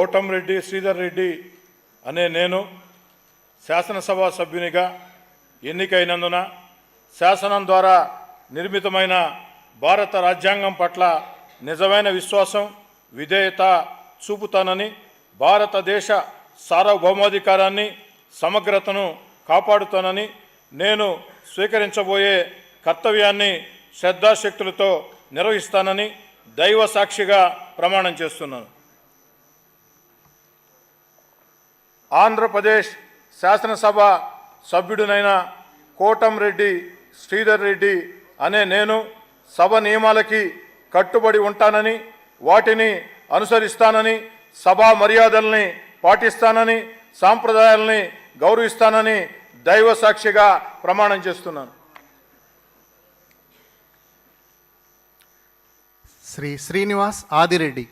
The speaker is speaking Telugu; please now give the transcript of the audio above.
కోటంరెడ్డి శ్రీధర్ రెడ్డి అనే నేను శాసనసభ సభ్యునిగా ఎన్నికైనందున శాసనం ద్వారా నిర్మితమైన భారత రాజ్యాంగం పట్ల నిజమైన విశ్వాసం విధేయత చూపుతానని, భారతదేశ సార్వభౌమాధికారాన్ని సమగ్రతను కాపాడుతానని, నేను స్వీకరించబోయే కర్తవ్యాన్ని శ్రద్ధాశక్తులతో నిర్వహిస్తానని దైవ సాక్షిగా ప్రమాణం చేస్తున్నాను. ఆంధ్రప్రదేశ్ శాసనసభ సభ్యుడినైన కోటంరెడ్డి శ్రీధర్ రెడ్డి అనే నేను సభ నియమాలకి కట్టుబడి ఉంటానని, వాటిని అనుసరిస్తానని, సభా మర్యాదల్ని పాటిస్తానని, సాంప్రదాయాల్ని గౌరవిస్తానని దైవ సాక్షిగా ప్రమాణం చేస్తున్నాను. శ్రీ శ్రీనివాస్ ఆదిరెడ్డి.